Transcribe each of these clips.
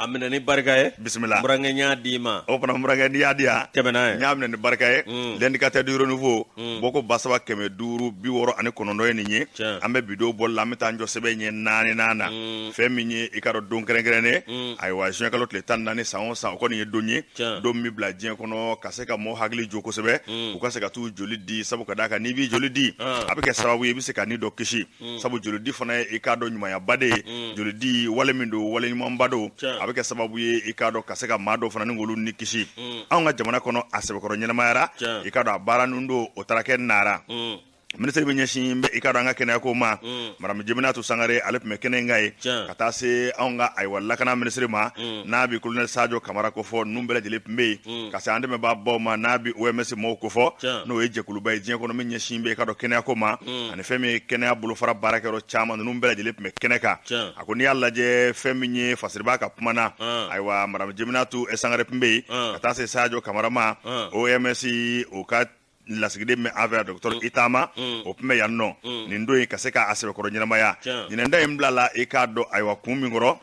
amina ni barka ye bismillah mburange nya dima o fana mburange ni yadia temena nyamne ni barka ye l'indicateur du renouveau boko basaba keme duru bi woro ani konondo ye ni ambe bido bol la meta njo sebe nye nani nana femi nye ikaro don krenkrene ay wa juin kalot le tan nani sa on sa ko ni donye do mi bla dien kono kaseka mo hagli joko sebe u kaseka tu joli di sabu kadaka ni bi joli di abike sababu ye biseka ni do kishi sabu joli di fana ikado nyuma ya bade joli di wale mindo wale nyuma mbado abike sababu ye ikado kaseka mado fana ngolu ni kishi anga jamana kono asebe koro nyama yara ikado abara nundo otarake nara ministre bi nyashin be ikado anga kene ko ma maram jemina to sangare alep me kene ngai kata se anga ay walla kana ministre ma nabi colonel Sadio Camara ko fo numbele jelep mbe kasa ande me ba bo ma nabi OMS mo ko fo no eje kulubay jien ko no me nyashin be ikado kene ko ma ani femi kene abulu fara barakero chama numbele jelep me kene ka akoni yalla je femi nye fasirba ka pumana aywa maram jemina to e sangare mbe kata se Sadio Camara ma OMS o ka la sigide me avec docteur Itama o pme yanno ni ndo kaseka asebe koro nyama ya nyinenda imblala ikado aywa kumi ngoro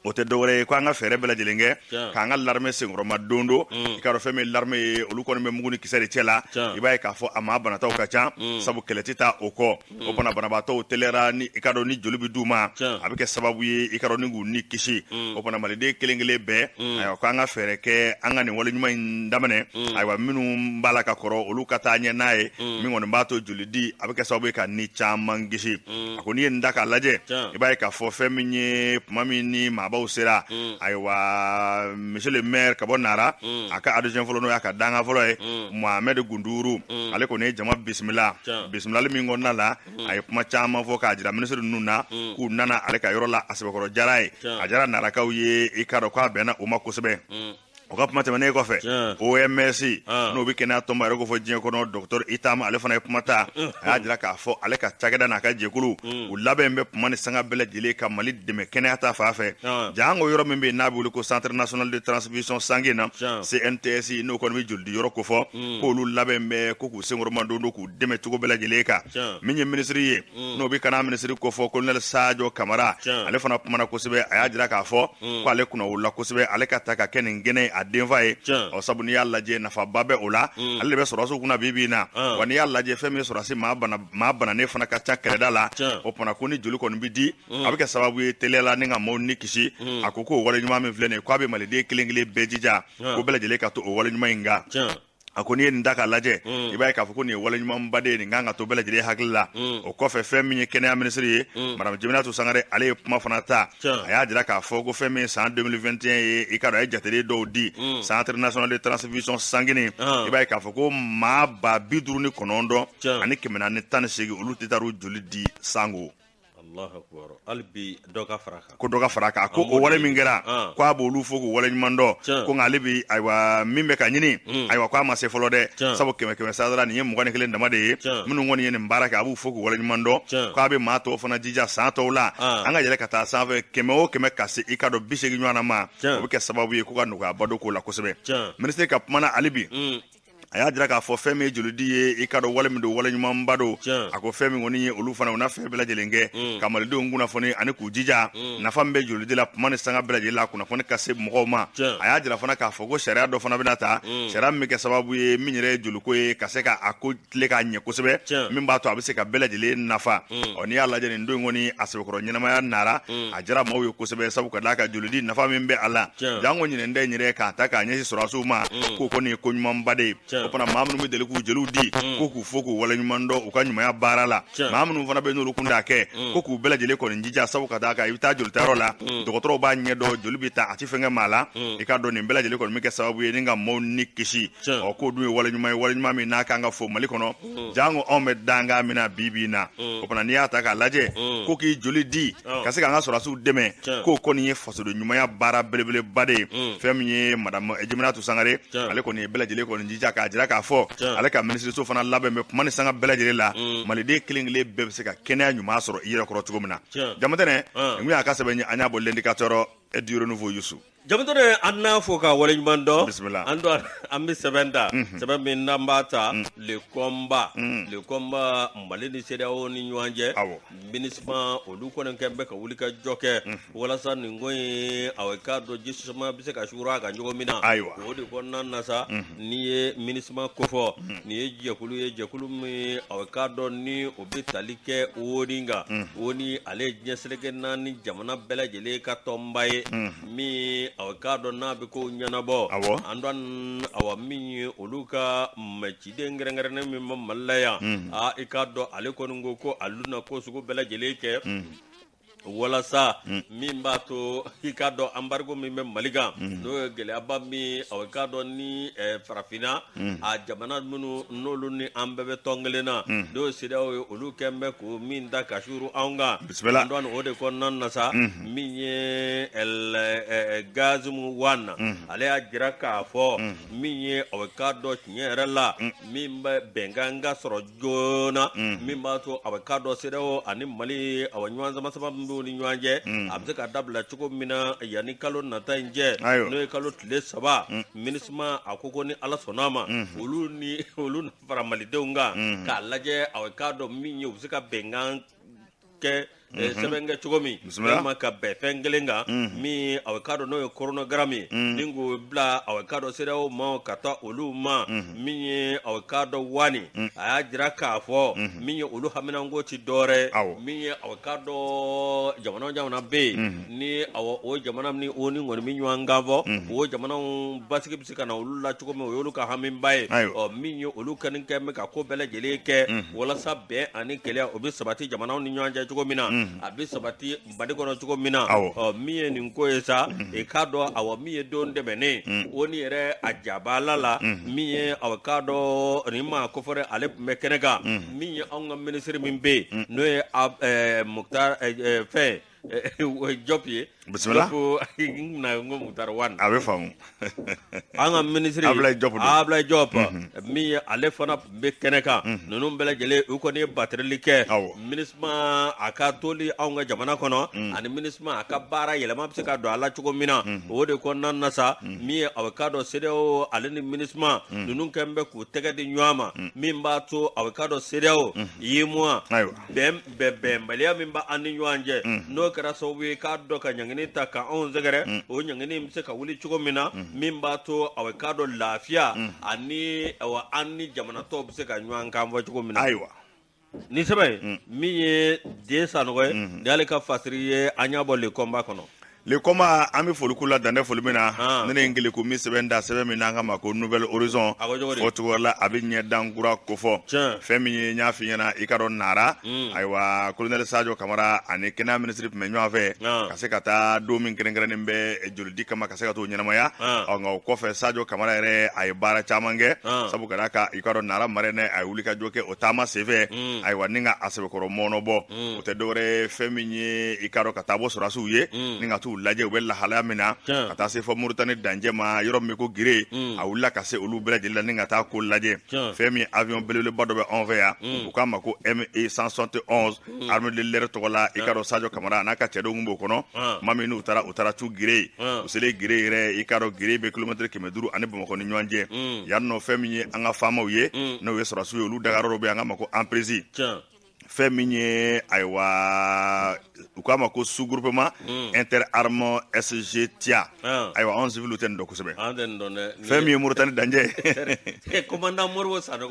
ote dore ko anga fere bela jelenge ka anga larme singro madondo ikaro feme larme oluko me muguni kisere chela ibaye ka fo ama bana taw kacha sabu keletita oko opana bana bato telera ni ikaro ni jolubi duma abike sababu ye ikaro ni ni kishi opana malide kelengele be ayo ko anga fere ke anga ni wole nyuma ndamane aywa minu mbala ka koro oluka tanye nae mingo mbato julidi abike sababu ka ni chamangishi akoni ndaka laje ibaye ka fo feme nye mami ni maba usera aywa monsieur le maire kabonara aka adjoint folo no aka danga folo e Mohamed Gunduru ale ko ne jama bismillah le mingo nala ay kuma chama fo ka jira ministre nuna ku nana ale ka yorola asbe ko jaray ajara nara kawye ikaro kwa bena uma kusebe oka pumata mane ko fe OMS no bi kena to maro ko fo jien ko no docteur Itama ale fana pumata ajira ka fo ale ka tagada na ka jekulu ulabe mbe pumani sanga bele jile ka mali de me kena ta fa fe jango yoro membe nabu ko centre national de transfusion sanguine CNTS no ko mi juldi yoro ko fo ko lu labe mbe ko ku sengoro mando ndo ku deme tugo bele jile ka minye ministre ye no bi kana ministre ko fo colonel Sadio Camara ale fana pumana ko sebe ajira ka fo ko ale kuna wala ko sebe ale ka taka kenen gene adenvaye o sabuni yalla je nafa babe ola alle be soro kuna bibina wani yalla je femi soro si ma bana ne fana ka chakreda la o pona kuni juli kon bidi abike sababu ye telela ninga mo nikishi akoko wala nyuma me vlene kwa be malide kilingile bejija ko bele jele ka to wala nyuma inga akoni ndaka laje ibaye ka fukuni wala nyuma mbade ni nganga to bele jele hakilla o ko fe femi kenya ministry madame Jemina to sangare ale puma fanata aya jira ka fogo femi en 2021 e kado e jatele do di centre national de transfusion sanguine ibaye ka fuko ma ba biduru ni konondo ani kemena ni tan segi ulu titaru joli di sango Allahu akbar albi doga faraka ko o wala mingera ko abolu fogo wala nyimando ko ngalibi aywa mimbe ka nyini aywa ko amase folo de sabo keme sadara ni yemu ngani kele ndamade munu ngoni yene mbaraka abu fogo wala nyimando ko abe mato fona jija santo la anga jele kata save keme o keme kase ikado bishegi nywana ma o ke sababu ye ko ka nuga bado ko la kosebe ministre ka mana alibi aya dira ka fo femi juludi ye ikado wala mindo wala nyuma mbado ako femi ngoni olu fana una fe bela jelenge kamalido nguna foni ani kujija na fambe juludi la mani sanga bela jela kuna foni kase mugoma aya dira fana ka fo go sharia do fana binata sharia mi ke sababu ye minyere juluko ye kaseka akotle ka nye kusebe mimba to abise ka bela jele nafa oni ala je ndo ngoni asebekoro nyinama ya nara ajara mawo kusebe sabu ka daka juludi nafa mimbe ala jango nyine nde nyire ka taka nyesi surasu ma ko ko ni ko nyuma mbade opana mamunu mi dele ku jelu di ko ku foku wala nyumando u ka nyuma ya barala mamunu fana be no kunda ke ko ku bela jele ko njija sabu ka daka ita jolu tarola dokotoro ba nyedo jolu bita ati fenga mala e ka do ni bela jele ko mi ke sababu ye nga mo nikishi o ko du wala nyuma mi na ka nga fo mali kono jango on me danga mina bibina opana ni ata ka laje ko ki joli di kasi ka nga sora su deme ko ko ni foso do nyuma ya bara belebele bade femye madame Jemina to sangare ale ko ni bela jele ko njija ka jira ka fo ale ka ministre so fana labe me kuma ni sanga bela jele la malide kilingile be se ka kenya nyuma soro ire ko rotugo mina jamatene ngi aka sebe anya bo l'indicateur et du renouveau yusu Jamatone anna foka wale nyumando. Bismillah. Ando ambi sebenda. Sebe minda mbata le combat. Le combat mbalini CEDEAO ni nyanje. Awo. Minisma oluko nkembe ka wulika joke. Wala sa ningoyi aweka do jisuma bise ka shura ka njogo mina. Aywa. Wodi konna nasa ni minisma kofo. Ni jekulu mi aweka do ni obitalike wodinga. Woni ale jeseleke nani jamana bela jele ka tombaye. Mi awakado na biko nyanabo andon awa mi oluka machide ngerengere mi malaya a ikado aleko ngoko aluna ko sugo bela jeleke wala sa mimba to hikado embargo mimbe maliga no gele abami awakado ni farafina a jamana munu nolu ni ambebe tongelena do CEDEAO olu kembe ko minda kashuru aunga ndon ode ko nanna sa minye el gazum wana ale ajira ka fo minye awakado nyerela mimba benganga soro jona mimba to awakado CEDEAO ani mali awanywanza masaba ni nyanje abse ka dabla chuko mina yani kalo nata nje no kalo tile saba minisma akoko ni ala sonama ulu para malideunga ka laje awakado minyo usika bengan ke sebenge chugomi ma ka be fengelenga mi awakado no coronogrami lingu bla awakado CEDEAO ma kata uluma mi awakado wani ajira ka fo mi ulu hamina ngoti dore mi awakado jamana be ni awo o jamana ni oni ngoni mi nyangavo o jamana basiki bisika na ulu la chugomi ulu ka hamin bae o mi ulu kanin kemme ka ko bele jeleke wala sabbe ani kele obi sabati jamana ni nyanja chugomina abi sabati badikono chugo mina miye ni nkoyesa e kado awa miye don debene oni ere ajabalala miye awakado rima kofore ale mekenega miye anga ministry mimbe no Muktar fe Jopie Bismillah na ngo Muktar wan abe famu anga ministry abla job mi ale fana be keneka nunum bela jele uko ne batrelike minisma akatoli anga jamana kono ani minisma akabara yelema bsika do ala chugo mina wode ko nannasa mi awakado CEDEAO ale ni minisma nunum kembe ku tegade nyama mimba to awakado CEDEAO yimwa bem balia mimba ani nyanje no kara so we ka do ka nyangini ta ka on zegere o nyangini mseka wuli chugo mina mimba to awakado lafia ani awa ani jamana to bseka nyanka mwa chugo mina aywa ni sebe mi de sanoy dale ka fasriye anya bolle combat kono le koma ami folukula dande folumina nene ngile ko mi sebenda sebe mi nanga mako nouvelle horizon fotugola abinya dangura kofo femi nya finyana ikaro nara aywa colonel Sadio Camara ani kena ministre menyo ave kasekata do min grengren mbe joldi kama kasekato nyanamaya nga ko fe Sadio Camara ere ay bara chamange sabu kadaka ikaro nara marene ay wulika joke otama CV aywa ninga asebe ko mono bo otedore femi ni ikaro katabo surasu ye ninga tu laje wella halamina ata se fo Mauritanie danjema yoro me ko gire awulla ka se olu bela jella ninga ta ko laje femi avion belele bodobe envoya o kama ko ME 171 arme de l'air to la ikaro Sadio Camara naka tedo ngumbo kono mami nu utara tu gire o sele gire re ikaro gire be kilometre kemeduru ane bamo ko ni nyanje yanno femi anga fama wiye no we sora su olu dagaro be anga mako en prési femi aywa ukama ko sous groupement interarmes SGTA aywa 11 viluten do ko sebe femi Mauritanie danje commandant Morwo Sado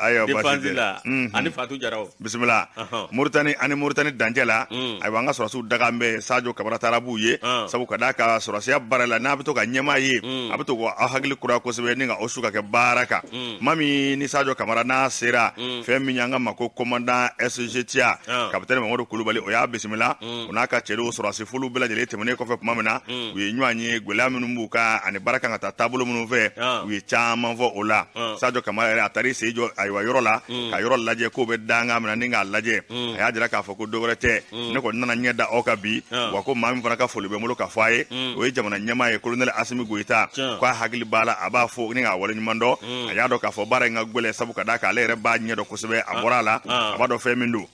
ayo defendila ani Fatou Jarao bismillah Mauritanie danje la aywa nga sura su daga mbe Sadio Camara tarabu ye sabu kadaka sura sia barala na bito ka nyema ye abito ko ahagli kura ko sebe ninga osuka ke baraka mami ni Sadio Camara na sera femi nyanga mako commandant SGTA capitaine Mamadou Koulibaly oya bismillah onaka chedo sura se fulu bela jele temene ko fe mamena wi nywanye gwela minu mbuka ani baraka ngata tabulo minu ve wi chama vo ola Sadio Camara atari sejo aywa yorola ka yorola laje ko be danga mena ninga laje aya jira ka foko dogrete ne ko nana nyeda okabi wako mami fana ka fulu be mulo ka faye o jamana nyama e colonel Assimi Goita kwa hagli bala aba fo ninga wala nyumando aya do ka fo bara nga gwele sabu kadaka lere ba nyedo ko sebe aborala aba do femindu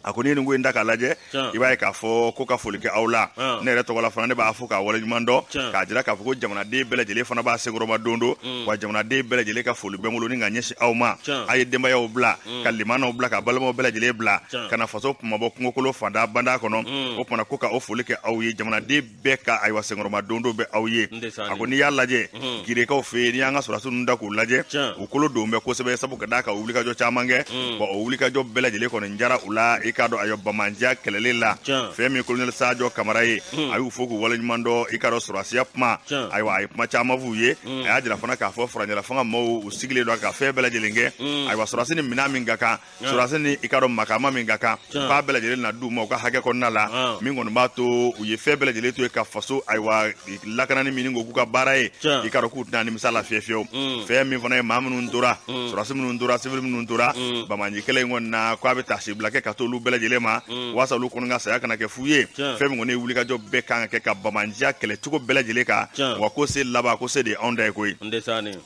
a ko ni nin ko in da k'a lajɛ i b'a ye k'a fɔ ko ka foli kɛ aw la ne yɛrɛ tɔgɔ la fana ne b'a fɔ k'a waleɲuman dɔn k'a jira k'a fɔ ko jamanaden bɛɛ lajɛlen fana b'a senkɔrɔma don do wa jamanaden bɛɛ lajɛlen ka foli bɛ n bolo ni ka ɲɛsin aw ma a ye denbayaw bila ka limanaw bila ka balimaw bɛɛ lajɛlen bila ka na faso kumabɔ kungokolo fanda banda kɔnɔ o kumana ko ka o foli kɛ aw ye jamanaden bɛɛ ka ayiwa senkɔrɔma don do bɛ aw ye a ko n'i y'a lajɛ girekaw fɛ yen n'i y'an ka sɔrɔdasiw ninnu da k'u lajɛ u kolo don bɛ kosɛbɛ sabu ka d'a ka wulikajɔ caman kɛ wa o wulikajɔ bɛɛ lajɛlen kɔni jara u la i k'a dɔn ayiwa bamandiya kɛlɛli la fɛn min colonel Sadio Kamara ye a y'u fɔ k'u waleɲuman dɔn i k'a dɔn sɔrɔdasiya kuma ayiwa a ye kuma caman f'u ye a y'a jira fana k'a fɔ faranjɛla fanga maaw u sigilen don ka fɛn bɛɛ lajɛlen kɛ ayiwa sɔrɔdasi ni minɛn min ka kan sɔrɔdasi ni i k'a dɔn makama min ka kan k'a bɛɛ lajɛlen na d'u ma u ka hakɛ kɔnɔna la min kɔni b'a to u ye fɛn bɛɛ lajɛlen to yen ka faso ayiwa lakanani min ko k'u ka baara ye i k'a dɔn k'u tɛna nimisa la fiyewu fiyewu fɛn min fana ye maa minnu tora sɔrɔdasi minnu tora civil minnu tora bamanji kɛlɛ in kɔni na k'a bɛ taa sibila kɛ ka t'olu bɛɛ lajɛlen ma walasa olu kɔni ka saya kana kɛ f'u ye fɛn min kɔni ye wulikajɔ bɛɛ kan ka kɛ ka bamanjiya kɛlɛ cogo bɛɛ lajɛlen kan wa ko se laban ko se de anw da ye koyi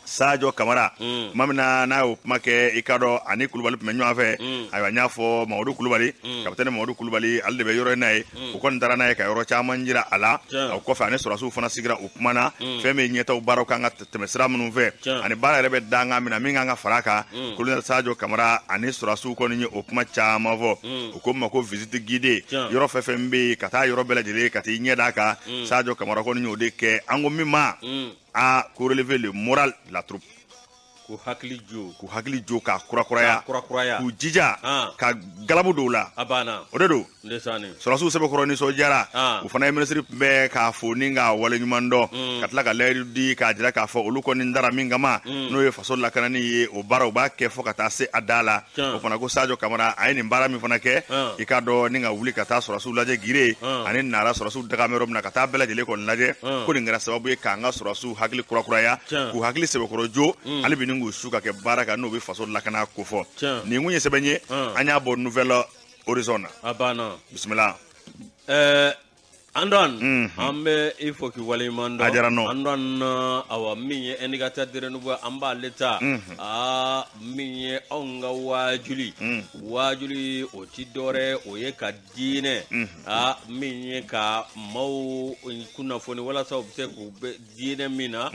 Sadio Kamara tuma min na n'a y'o kuma kɛ i k'a dɔn ani Kulubali tun bɛ ɲɔgɔn fɛ ayiwa n y'a fɔ Mamadu Kulubali kapitɛni Mamadu Kulubali ale de bɛ yɔrɔ in na ye u kɔni taara n'a ye ka yɔrɔ caman jira a la o kɔfɛ ani sɔrɔdasiw fana sigira u kumana fɛn min ɲɛtaw baaraw kan ka tɛmɛ sira minnu fɛ ani baara yɛrɛ bɛ dangan min na min kan ka fara a kan colonel Sadio Kamara ani sɔrɔdasiw kɔni ye o kuma caman fɔ u ko ma ko visite guidée yɔrɔ fɛn fɛn bɛ yen ka taa yɔrɔ bɛɛ lajɛlen ka t'i ɲɛ d'a kan Sadio Kamara kɔni y'o de kɛ an ko min ma a ko relever le moral de la troupe k'u hakili jo k'a kurakuraya k'u jija ka galabu dɔw la o de don sɔrɔdasiw sɛbɛkɔrɔ nisɔndiyara u fana ye minisiri tun bɛ k'a fo ni k'a waleɲuman dɔn ka tila ka layidu di k'a jira k'a fɔ olu kɔni dara min kama n'o ye faso lakanani ye o baara u b'a kɛ fɔ ka taa se a da la o fana ko Sadio Kamara a ye nin baara min fana kɛ i k'a dɔn ni ka wuli ka taa sɔrɔdasiw lajɛ gire ani nara sɔrɔdasiw dagamɛ yɔrɔ min na ka taa bɛɛ lajɛlen kɔni lajɛ ko nin kɛra sababu ye k'an ka sɔrɔdasiw hakili kurakuraya k'u hakili sɛbɛkɔrɔ jo hali bi k'u su ka kɛ baara kan n'o bɛ faso lakana ko fɔ nin kun ye sɛbɛn ye an y'a bɔ nouvelle horizon na bisimila Andon an bɛ i fɔ k'i waleɲuman dɔn Andon awa min ye indicateur de renouveau an b'ale ta min ye anw ka wajuli o ti dɔwɛrɛ o ye ka diinɛ min ye ka maaw kunnafoni walasa u bɛ se k'u bɛ diinɛ min na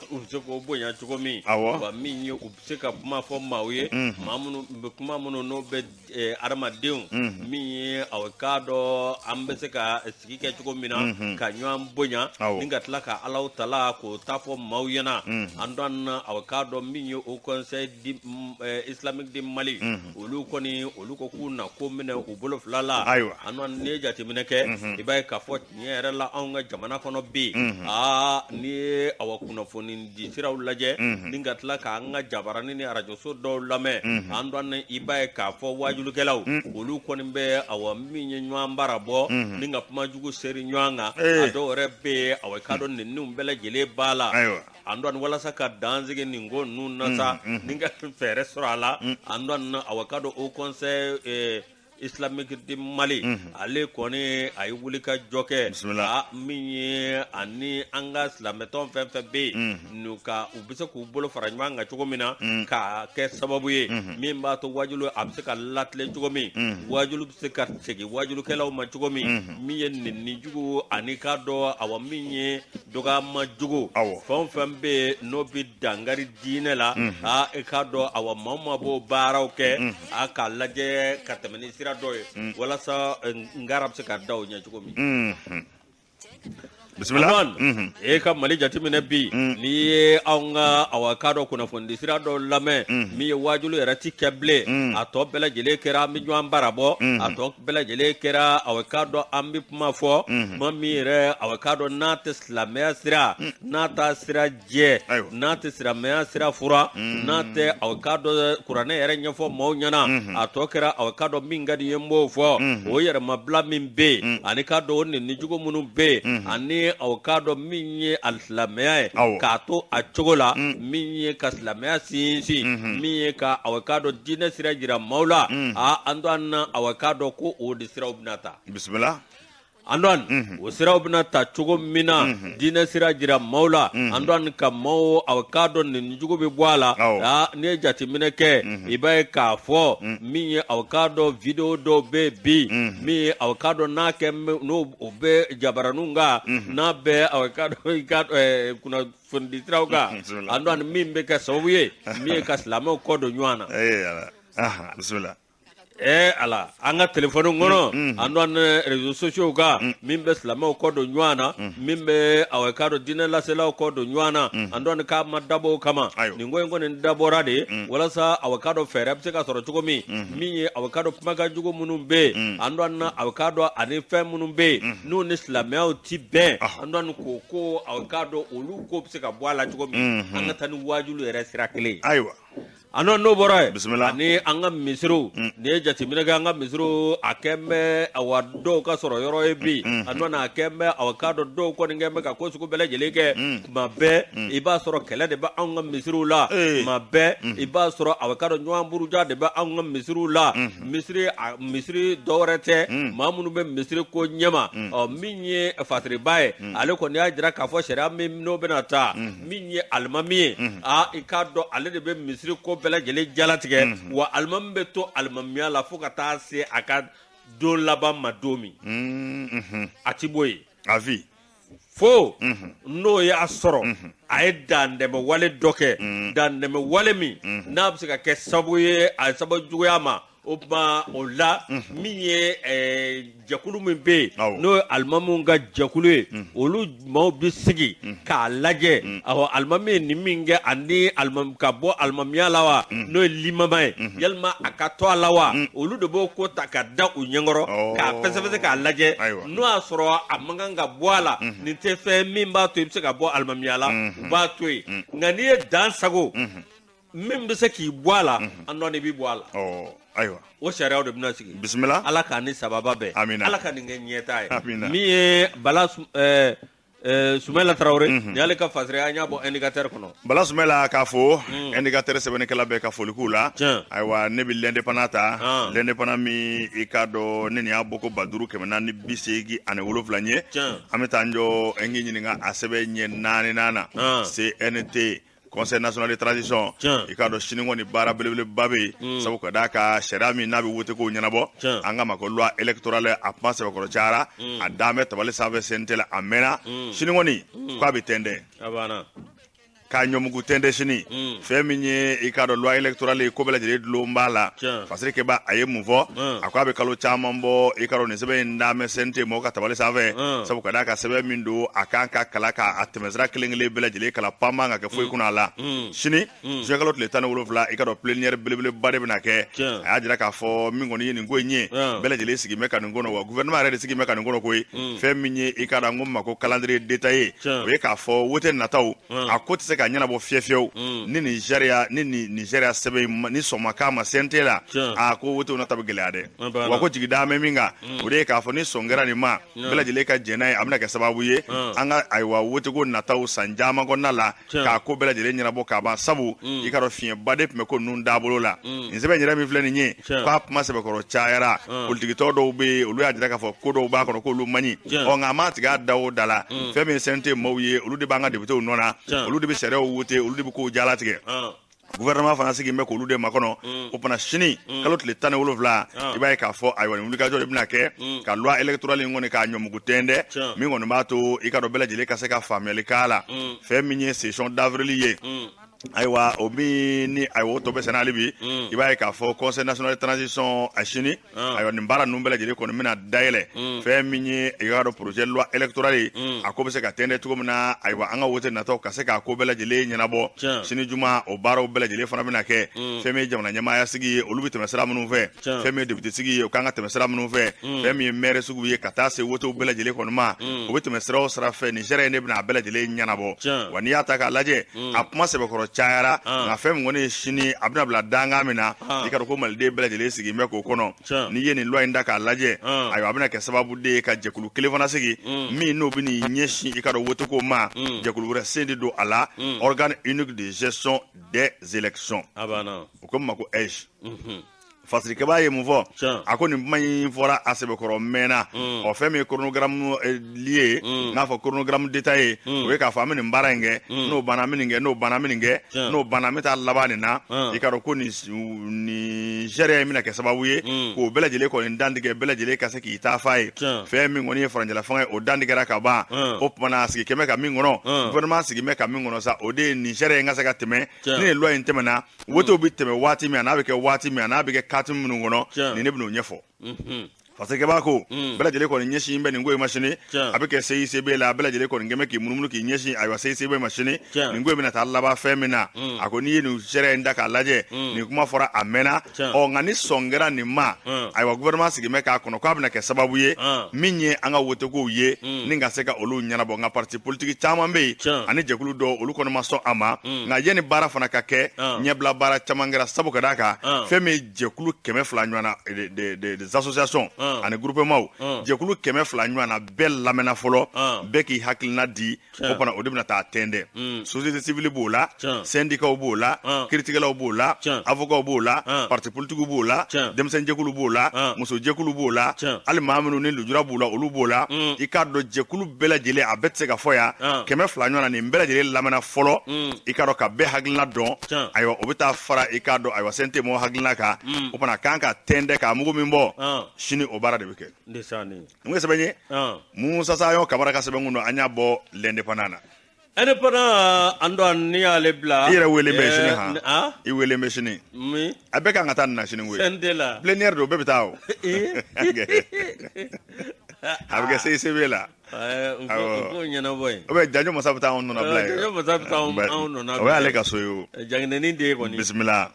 u bɛ se k'o bonya cogo min wa min ye u bɛ se ka kuma fɔ maaw ye maa minnu bɛ kuma minnu n'o bɛ adamadenw min ye aw k'a dɔn an bɛ se ka sigi kɛ cogo min na ka ɲɔgɔn bonya ni ka tila ka Alahu Taala k'o ta fɔ maaw ɲɛna an dɔn aw k'a dɔn min ye au conseil islamique de Mali olu kɔni olu ko k'u na ko minɛ u bolo fila la an dɔn n'i ye jateminɛ kɛ i b'a ye k'a fɔ tiɲɛ yɛrɛ la anw ka jamana kɔnɔ bi n'i ye aw kunnafoni di siraw lajɛ ni ka tila k'an ka jabaranin ni arajoso dɔw lamɛn an dɔn i b'a ye k'a fɔ wajulikɛlaw olu kɔni bɛ aw min ye ɲɔgɔn baara bɔ ni ka kuma jugu seri ɲɔgɔn kan a dɔw yɛrɛ bɛ yen aw k'a dɔn ninnu bɛɛ lajɛlen b'a la an dɔn walasa ka dansigi nin ko ninnu na sa ni ka fɛɛrɛ sɔrɔ a la an dɔn aw k'a dɔn au conseil islamique de Mali ale kɔni a ye wuli ka jɔ kɛ min ye ani an ka silamɛtɔn fɛn fɛn bɛ yen n'u ka u bɛ se k'u bolo fara ɲɔgɔn kan cogo min na k'a kɛ sababu ye min b'a to wajulu a bɛ se ka latilen cogo min wajulu bɛ se ka segin wajulukɛlaw ma cogo min min ye nɛni jugu ani k'a dɔn awa min ye dɔgɔyama jugu fɛn o fɛn bɛ yen n'o bɛ dankari diinɛ la i k'a dɔn awa maa o maa b'o baaraw kɛ k'a lajɛ ka tɛmɛ ni sira dɔ ye walasa ngara bɛ se ka da o ɲɛ cogo min bisimila e ka Mali jateminɛ bi n'i ye anw ka awa k'a dɔn kunnafoni sira dɔ lamɛn min ye wajulu yɛrɛ ti kɛ bilen a tɔ bɛɛ lajɛlen kɛra an bɛ ɲɔgɔn baara bɔ a tɔ bɛɛ lajɛlen kɛra awa k'a dɔn an bɛ kuma fɔ kuma min yɛrɛ awa k'a dɔn n'a tɛ silamɛya sira n'a t'a sira jɛ n'a tɛ silamɛya sira fura n'a tɛ awa k'a dɔn kuranɛ yɛrɛ ɲɛfɔ maaw ɲɛna a tɔ kɛra awa k'a dɔn min ka di ye n b'o fɔ o yɛrɛmabila min bɛ yen ani k'a dɔn o nɛni jugu minnu bɛ yen ani aw k'a dɔn min ye alisilamɛya ye k'a to a cogo la min ye ka silamɛya sinsin min ye ka aw k'a dɔn diinɛ sira jira maaw la an dɔn na aw k'a dɔn ko o de siraw bɛna ta bisimila andon o siraw bina ta cogo mina dina sira jira maula andon ka maw awkado ni jugo be boala ne jati mineke ibaye ka fo mi awkado video do be bi mi awkado na ke no obe jabaranunga na be awkado kuna fundi trauga andon mi be ka sawiye mi ka slamo kodo nywana bismillah ala anga telephone ngono andon réseaux sociaux ga mimbe slama ko do nywana mimbe awakado dina la sela ko do nywana andon ka madabo kama ni ngoy ngone dabo rade wala sa awakado fere abse ka soro chugo mi awakado maga jugo munumbe andon awakado ani fe munumbe no ni slama o tibe andon ko awakado olu ko bse ka bwala chugo mi anga tani wajulu resira kle aywa ano no boray bismillah ni anga misru ne jati minaga anga misru akembe awado ka soro yoro ebi ano na akembe awakado do ko ngembe ka ko suku bele jeleke mabe iba soro kele de ba anga misru la mabe iba soro awakado nyamburu ja de ba anga misru la misri dorete mamunu be misri ko nyama o minye fatri bae ale ko ne ajira ka fo shera mi no benata minye almami ikado ale de be misri ko bela jele jalatige wa almambe to almamiya la fo ka taa se aka do laba madomi atiboye avi fo no ya soro ay dandeme wale doke dandeme wale mi na bi se ka ke sabuye ay sabu juguyama Oba ola miye jakulu mbe no almamu nga jakulu olu mo bisigi ka laje aho almami ni minge andi almam ka bo almamiya lawa no limama yalma akato lawa olu de bo ko takada unyengoro ka pese ka laje no asoro amanga nga boala ni te fe mimba to ibse ka bo almamiya la ba to ngani dan sago mimbe se ki boala andoni bi boala aywa o sharia de bina sigi bismillah ala ka ni sababa be ala ka ni nyeta mi bala Soumela Traoré ni ale ka fasre anya bo indicateur kono bala Soumela ka fo indicateur sebene kala be ka fo likula aywa ne bi l'indépendant mi ikado ne ni aboko baduru kemena ni bisegi ane woloflanye ameta njo engi nyinga asebe nye nana CNT Conseil national de transition ikado shiningo ni bara belebele babe sabu ka daka sherami nabi wote ko nyanabo anga mako loi électorale a pense ko chara adame tabale save sentela amena shiningo ni kwa bitende abana ka nyomugu tende shini feminye ikado loi électorale ko bela jere dlo mbala parce que ba aye mouvo akwa be kalo chamambo ikado ne sebe ndame sente mo ka tabale save sabu ka daka sebe mindo akanka kalaka atmezra kelengele bela jere kala pama nga ke foy kuna la shini je kalot le tanu wolofla ikado plénière belebele bade bina ke aya jira ka fo mingoni ni ngoyenye bela jere sigi meka ngono wa gouvernement re sigi meka ngono koy feminye ikado ngomma ko calendrier détaillé we ka fo wote nataw akoti ka nyana bo fiefio ni Nigeria sebe ni somaka ma sentela ko woto na tabgelade wako jigida meminga ode ka fo ni songera ni ma bela jile ka jenai amna ka sababu ye anga aiwa woto go nataw sanjama go nala ka ko bela jile nyana bo ka ba sabu ikaro fie bade me ko nun dabolo la nzebe nyira mi fleni nye pap ma sebe ko chaira politiki to do be olu ya jira ka fo ko do ba ko lu mani o nga ma tiga dawo dala femi sente mawye olu de banga de buto nona olu de sere wote olu de ko jalatige gouvernement fana sigi me ko olu de makono o pana shini kalot le tane wolofla ibaye ka fo aywa ni ka jode bina ke ka loi électorale ngone ka nyomugu tende mi ngone bato ikado bela jile ka se ka family kala feminye session d'avril ye aywa obi ni aywo to be senali bi ibaye ka fo conseil national de transition ashini aywa ni mbara numbele jere ko mina daile fe minye igaro projet loi électorale akobe se ka tende tugo mina aywa anga wote na to ka se ka ko bela jele nyana bo shini juma o baro bela jele fana mina ke fe me jamna nyama ya sigi olubi te mesra munu fe fe me député sigi o kanga te mesra munu fe fe me maire sugu ye kata se wote bela jele ko ma o wote mesra o sra fe Nigeria ne bina bela jele nyana bo wani ya ta ka laje apma se be ko chayara na fem ngone shini abna bla danga mina ikaro ko malde bela jele sigi me ko kono ni yeni loi ndaka laje ayo abna ke sababu de ka jekulu kelefana sigi mi no bini nyeshi ikaro woto ko ma jekulu resende do ala organe unique de gestion des élections abana ko mako fasirikɛba ye mun fɔ Tiɲɛ. a ko nin kuma in fɔra a sɛbɛkɔrɔ mɛnna o fɛn min ye chronogramme lié n'a fɔ chronogramme détaillé o ye k'a fɔ an bɛ nin baara in kɛ n'o banna an bɛ nin kɛ n'o banna an bɛ nin kɛ Tiɲɛ. n'o banna an bɛ taa laban nin na i ka dɔn ko nin sariya in bɛna kɛ sababu ye k'o bɛɛ lajɛlen kɔni dantigɛ bɛɛ lajɛlen ka se k'i ta f'a ye Tiɲɛ. fɛn min kɔni ye faranjala fanga ye o dantigɛra ka ban o tumana a sigi kɛmɛ ka min kɔnɔ gouvernement sigi bɛ ka min kɔnɔ sa o de ye nin sariya in ka se ka tɛmɛ Tiɲɛ. ni nin loi in tɛmɛna wotew bɛ tɛmɛ waati min a n'a bɛ kɛ waati min a n'a bɛ kɛ kati minnu kɔnɔ Tiɲɛ. nin ne bɛn'o ɲɛfɔ fasirikɛba ko bɛɛ lajɛlen kɔni ɲɛsin bɛ nin ko in ma sini Tiɲɛ. a bɛ kɛ CICB la bɛɛ lajɛlen kɔni kɛmɛ k'i munumunu k'i ɲɛsin ayiwa CICB ma sini Tiɲɛ. nin ko in bɛna taa laban fɛn min na a ko n'i ye nin sariya in da k'a lajɛ nin kuma fɔra a mɛnna Tiɲɛ. nka ni sɔn kɛra nin ma ayiwa gouvernement sigi bɛ k'a kɔnɔ k'a bɛna kɛ sababu ye min ye an ka wotekow ye ni ka se ka olu ɲɛnabɔ nka parti politique caman bɛ yen Tiɲɛ. ani jɛkulu dɔw olu kɔni ma sɔn a ma nka yanni baara fana ka kɛ ɲɛbila baara caman kɛra sabu ka d'a kan fɛn min ye jɛkulu 200 ɲɔgɔnna des associations ani groupements jɛkulu 200 ɲɔgɔnna bɛɛ lamɛnna fɔlɔ bɛɛ k'i hakilina di o fana o de bɛna taa tɛntɛn société civile b'o la syndicat b'o la kiiritigɛlaw b'o la avocat b'o la parti politique b'o la denmisɛnninjɛkulu b'o la musojɛkulu b'o la hali maa minnu ni lujura b'u la olu b'o la i k'a dɔn jɛkulu bɛɛ lajɛlen a bɛɛ tɛ se ka fɔ yan 200 ɲɔgɔnna nin bɛɛ lajɛlen lamɛnna fɔlɔ i k'a dɔn ka bɛɛ hakilina dɔn ayiwa o bɛ taa fara i k'a dɔn ayiwa CNT mɔgɔw hakilina kan o fana kan ka tɛntɛn k'a mugu min bɔ sini o baara de bɛ kɛ n ko sɛbɛn ye Musa Sayo Kamara ka sɛbɛn kun don an y'a bɔ l'indépendant na indépendant an do ni y'ale bila i yɛrɛ wele bɛ sini ha i wele bɛ sini a bɛɛ kan ka taa nin na sini koyi Sendela plénière don bɛɛ bɛ taa o a bɛ kɛ CICB la ko ɲɛnabɔ yen o bɛ Janjo Masa bɛ taa anw nɔnna bila yen Janjo Masa bɛ taa anw nɔnna o ye ale ka so ye o janginɛnin de ye kɔni bisimila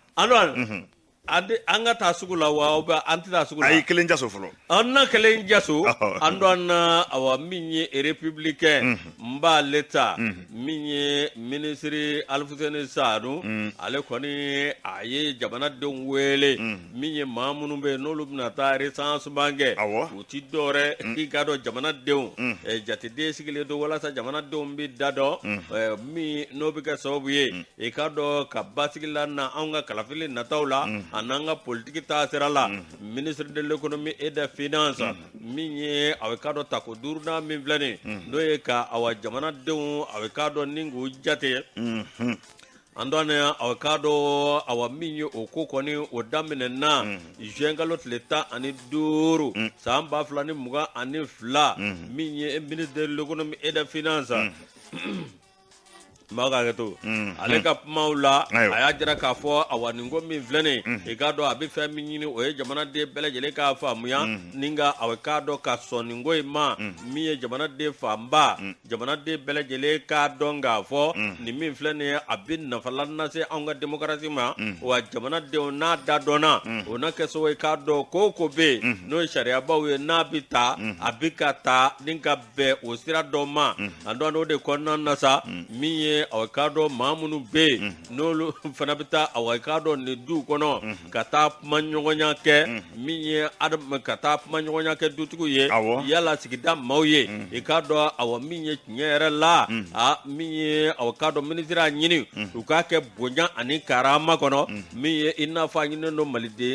an ka taa sugu la wa ou bien an tɛ taa sugu la a y'i kelen jaso fɔlɔ an na kelen jaso an do an na awa min ye républicain n b'ale ta min ye ministre Alfuseni Saadu ale kɔni a ye jamanadenw wele min ye maa minnu bɛ yen n'olu bɛna taa recensement kɛ u ti dɔwɛrɛ i ka dɔn jamanadenw jateden sigilen don walasa jamanadenw bɛ da dɔn min n'o bɛ kɛ sababu ye i ka dɔn ka basigila na anw ka kalafili nataw la an'an ka politique taa sira la ministre de l'économie et des finances min ye a bɛ ka dɔn tako duurunan min filɛ nin n'o ye ka awa jamanadenw a bɛ ka dɔn ni k'u jate an dɔn a bɛ ka dɔn awa min ye o ko kɔni o daminɛ na juin kalo tile 15 san 2022 min ye ministre de l'économie et des finances m'a ka to ale ka kumaw la a y'a jira k'a fɔ awa nin ko min filɛ nin i k'a dɔn a bɛ fɛn min ɲini o ye jamanaden bɛɛ lajɛlen k'a faamuya ni ka a bɛ k'a dɔn ka sɔn nin ko in ma min ye jamanaden fanba jamanaden bɛɛ lajɛlen k'a dɔn k'a fɔ nin min filɛ nin ye a bɛ nafa lase anw ka démocratie ma wa jamanadenw n'a da dɔnna o na kɛ sababu ye k'a dɔn ko o ko bɛ yen n'o ye sariyabaw ye n'a bɛ ta a bɛ ka ta ni ka bɛn o sira dɔ ma a dɔn o de kɔnɔna na sa min ye aw k'a dɔn maa minnu bɛ yen n'olu fana bɛ taa aw k'a dɔn nin duw kɔnɔ ka taa kuma ɲɔgɔnya kɛ min ye ka taa kuma ɲɔgɔnya kɛ dutigiw ye yala sigida maaw ye i k'a dɔn aw min ye tiɲɛ yɛrɛ la min ye aw k'a dɔn ministre a ɲini u k'a kɛ bonya ani karama kɔnɔ min ye i n'a fɔ a ɲininen don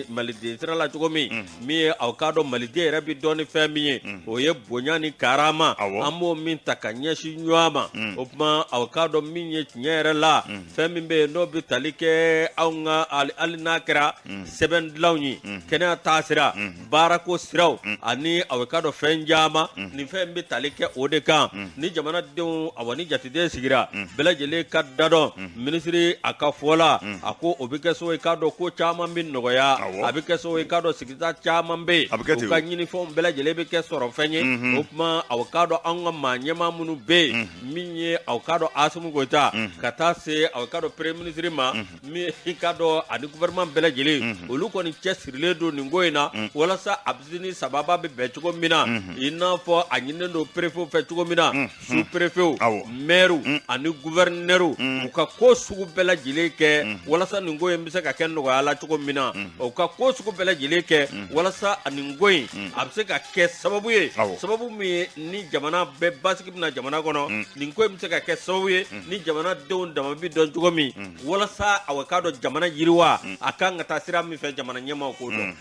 maliden sira la cogo min min ye aw k'a dɔn maliden yɛrɛ bɛ dɔn ni fɛn min ye o ye bonya ni karama an b'o min ta ka ɲɛsin ɲɔgɔn ma o tuma aw k'a dɔn min ye tiɲɛ yɛrɛ la fɛn min bɛ yen n'o bɛ tali kɛ anw ka hali n'a kɛra sɛbɛn dilanw ye kɛnɛya taasira baarako siraw ani a bɛ k'a dɔn fɛn caman nin fɛn bɛ tali kɛ o de kan ni jamanadenw awa ni jateden sigira bɛɛ lajɛlen ka da dɔn minisiri a ka fɔ la a ko o bɛ kɛ sababu ye k'a dɔn ko caman bɛ nɔgɔya a bɛ kɛ sababu ye k'a dɔn sigida caman bɛ yen u ka ɲinifɛnw bɛɛ lajɛlen bɛ kɛ sɔrɔ fɛn ye o tuma a k'a dɔn anw ka maa ɲɛmaa minnu bɛ yen min ye a k'a dɔn Asimu Goyita ka taa se a ka dɔn premier ministre ma min i ka dɔn ani gouvernement bɛɛ lajɛlen olu kɔni cɛ sirilen don nin ko in na walasa a bɛ ni sababa bɛ bɛn cogo min na i n'a fɔ a ɲininen don préfet fɛ cogo min na sous préfet maire ani gouverneur u ka ko sugu bɛɛ lajɛlen kɛ walasa nin ko in bɛ se ka kɛ nɔgɔya la cogo min na u ka ko sugu bɛɛ lajɛlen kɛ walasa nin ko in a bɛ se ka kɛ sababu min ye ni jamana bɛɛ basigi bɛna jamana kɔnɔ nin ko in bɛ se ka kɛ sababu ye ni jamana denw dama bi dɔn cogo min walasa aw k'a dɔn jamana yiriwa a kan ka taa sira min fɛ jamana ɲɛmaaw k'o dɔn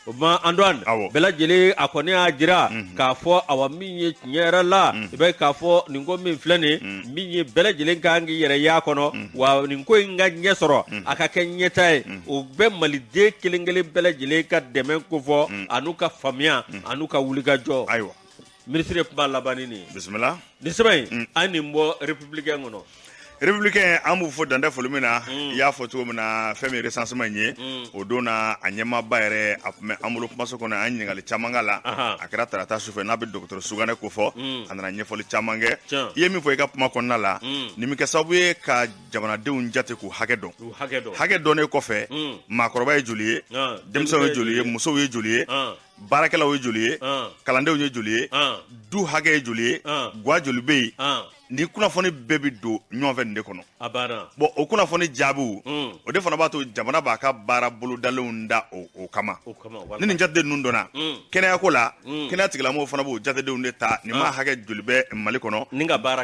o ma Antoine bɛɛ lajɛlen a kɔni y'a jira k'a fɔ awa min ye tiɲɛ yɛrɛ la i bɛ k'a fɔ nin ko min filɛ nin min ye bɛɛ lajɛlen kan k'i yɛrɛ y'a kɔnɔ wa nin ko in ka ɲɛ sɔrɔ a ka kɛ ɲɛta ye o bɛ maliden kelen kelen bɛɛ lajɛlen ka dɛmɛ kofɔ an'u ka faamuya an'u ka wulikajɔ ayiwa ministre kuma laban ni bisimila nin sɛbɛn in an nin bɔ républicain kɔnɔ républicain an b'u fɔ dantɛ foli min na i y'a fɔ cogo min na fɛn min recensement ye o don na a ɲɛmaaba yɛrɛ a tun bɛ an bolo kumaso kɔnɔ an ɲininkali caman k'a la a kɛra tarata sufɛ n'a bɛ dɔgɔtɔrɔ Sugane ko fɔ a nana ɲɛfɔli caman kɛ i ye min fɔ i ka kuma kɔnɔna la nin bɛ kɛ sababu ye ka jamanadenw jate k'u hakɛ dɔn hakɛ dɔnnen kɔfɛ maakɔrɔba ye joli ye denmisɛnw ye joli ye musow ye joli ye baarakɛlaw ye joli ye kalandenw ye joli ye du hakɛ ye joli ye gwa joli bɛ yen ni kunnafoni bɛɛ bɛ don ɲɔgɔn fɛ nin de kɔnɔ bon o kunnafoni jaabiw o de fana b'a to jamana b'a ka baara bolodalenw da o kama ni nin jatedenw ninnu dɔnna kɛnɛyako la kɛnɛya tigilamɔgɔw fana b'o jatedenw de ta nin maa hakɛ joli bɛ Mali kɔnɔ